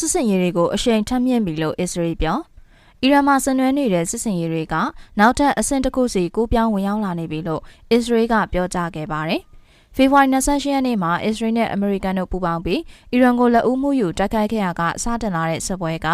စစ်စင်ရေးတွေကိုအရှိန်ထပ်မြင့်ပြီလို့အစ္စရေးပြောအီရန်မှာဆင်နွှဲနေတဲ့စစ်စင်ရေးတွေကနောက်ထပ်အဆင့်တစ်ခုစီကူးပြောင်းဝင်ရောက်လာနေပြီလို့အစ္စရေးကပြောကြားခဲ့ပါတယ်။ဖေဖော်ဝါရီ28ရက်နေ့မှာအစ္စရေးနဲ့အမေရိကန်တို့ပူးပေါင်းပြီးအီရန်ကိုလက်ဦးမှုယူတိုက်ခိုက်ခဲ့ရကစတင်လာတဲ့စစ်ပွဲက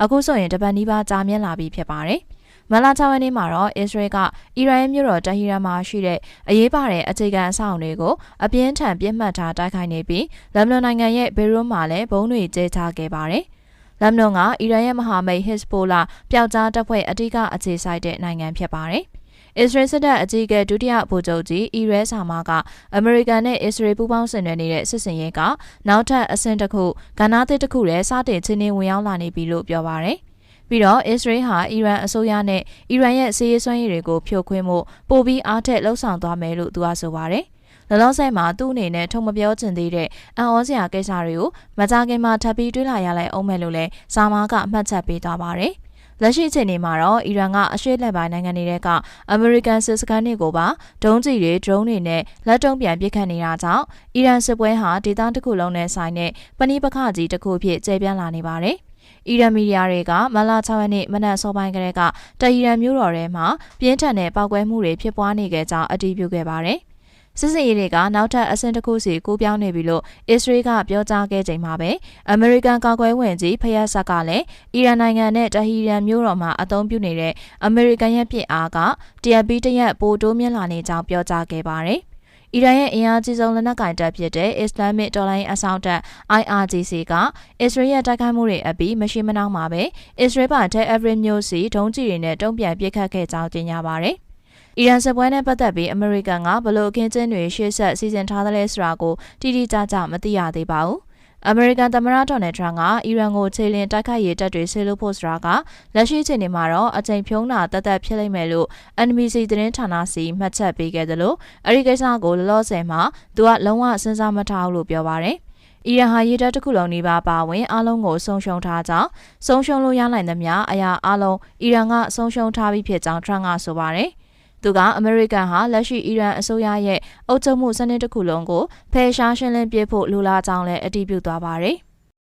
အခုဆိုရင်တပတ်နီးပါးကြာမြင့်လာပြီဖြစ်ပါတယ်။မလ6ရက်နေ့မှာတော့အစ္စရေးကအီရန်ရဲ့မြို့တော်တဟီရန်မှာရှိတဲ့အရေးပါတဲ့အခြေခံအဆောက်အအုံတွေကိုအပြင်းထန်ပြစ်မှတ်ထားတိုက်ခိုက်နေပြီးလက်ဘနွန်နိုင်ငံရဲ့ဘေရွတ်မှာလည်းဘုံတွေကျဲချခဲ့ပါတယ်။လက်ဘနွန်ကအီရန်ရဲ့မဟာမိတ်ဟစ်စဘိုလာပျောက်ကြားတပ်ဖွဲ့အဓိကအခြေစိုက်တဲ့နိုင်ငံဖြစ်ပါတယ်။အစ္စရေးစစ်တပ်အကြီးအကဲဒုတိယဗိုလ်ချုပ်ကြီးအီရဲဆာမာကအမေရိကန်နဲ့အစ္စရေးပူးပေါင်းဆင်နွှဲနေတဲ့စစ်စင်ရေးကနောက်ထပ်အဆင့်တစ်ခုကဏ္ဍသစ်တစ်ခုနဲ့စတင်ချင်းချင်းဝင်ရောက်လာနေပြီလို့ပြောပါတယ်။ပြီးတော့အစ္စရေးဟာအီရန်အစိုးရနဲ့အီရန်ရဲ့စစ်ရေးစွမ်းရည်တွေကိုဖြိုခွင်းမှုပိုပြီးအားထက်လှုံ့ဆော်သွားမယ်လို့သူကဆိုပါတယ်။လောလောဆယ်မှာသူ့အနေနဲ့ထုံမပြောချင်သေးတဲ့အံ့ဩစရာကိစ္စတွေကိုမကြခင်မှာထပ်ပြီးတွေးလာရလိုက်အောင်မယ်လို့လည်းဆာမာကအမှတ်ချက်ပေးသွားပါတယ်။လက်ရှိအချိန်ဒီမှာတော့အီရန်ကအရှေ့လက်ပိုင်းနိုင်ငံတွေကအမေရိကန်စစ်စခန်းတွေကိုပါဒုံးကျည်တွေဒရုန်းတွေနဲ့လက်တုံးပြန်ပစ်ခတ်နေတာကြောင့်အီရန်စစ်ပွဲဟာဒေသတစ်ခုလုံးနဲ့ဆိုင်တဲ့ပဏိပခကြီးတစ်ခုဖြစ်ကျယ်ပြန့်လာနေပါတယ်။အီရန်မီဒီယာတွေကမလ6ရက်နေ့မနက်စောပိုင်းကတည်းကတဟီရန်မြို့တော်ထဲမှာပြင်းထန်တဲ့ပောက်ကွဲမှုတွေဖြစ်ပွားနေခဲ့ကြောင်းအတည်ပြုခဲ့ပါတယ်။စစ်စင်ရေးတွေကနောက်ထပ်အဆင့်တစ်ခုစီကူးပြောင်းနေပြီလို့အစ္စရေးကပြောကြားခဲ့ချိန်မှာပဲအမေရိကန်ကာကွယ်ဝင်ကြီးဖယက်ဆက်ကလည်းအီရန်နိုင်ငံနဲ့တဟီရန်မြို့တော်မှာအသုံးပြုနေတဲ့အမေရိကန်ရဲ့ပစ်အားကတရက်ပြီးတရက်ပိုတိုးမြင့်လာနေကြောင်းပြောကြားခဲ့ပါတယ်။အီရန်ရဲ့အင်အားကြီးဆုံးလက်နက်ကိုင်တပ်ဖြစ်တဲ့ Islamic တော်လှန်ရေးအစောင့်တပ် IRGC ကအစ္စရေးရဲ့တိုက်ခိုက်မှုတွေအပြီးမရှိမနှောင်းမှာပဲအစ္စရေးပိုင်တဲ့ Evrin မြို့စီဒုံးကျည်တွေနဲ့တုံ့ပြန်ပစ်ခတ်ခဲ့ကြောင်းကြေညာပါတယ်။အီရန်စစ်ပွဲနဲ့ပတ်သက်ပြီးအမေရိကန်ကဘလို့အခင်းကျင်းတွေရှေ့ဆက်စီစဉ်ထားသလဲဆိုတာကိုတိတိကျကျမသိရသေးပါဘူး။အမေရိကန်သမ္မတဒေါ်နယ်ထရန့်ကအီရန်ကိုခြေလျင်တိုက်ခိုက်ရေးတပ်တွေဆေးလို့ဖို့ဆိုတာကလက်ရှိအချိန်မှာတော့အချိန်ဖြုံးတာတသက်ဖြစ်လိမ့်မယ်လို့ NBC သတင်းဌာနစီမှတ်ချက်ပေးခဲ့တယ်လို့အဲဒီကိစ္စကိုလောလောဆယ်မှာသူကလုံးဝစဉ်းစားမထားဘူးလို့ပြောပါတယ်။အီရန်ဟာရေတပ်တစ်ခုလုံးနှိပါပါဝင်အားလုံးကိုဆုံးရှုံးထားကြောင်းဆုံးရှုံးလို့ရနိုင်သမျှအရာအားလုံးအီရန်ကဆုံးရှုံးထားပြီးဖြစ်ကြောင်းထရန့်ကဆိုပါတယ်။သူကအမေရိကန်ဟာလက်ရှိအီရန်အစိုးရရဲ့အုပ်ချုပ်မှုစနစ်တစ်ခုလုံးကိုဖယ်ရှားရှင်းလင်းပစ်ဖို့လိုလားကြောင်းလည်းအတည်ပြုသွားပါတယ်။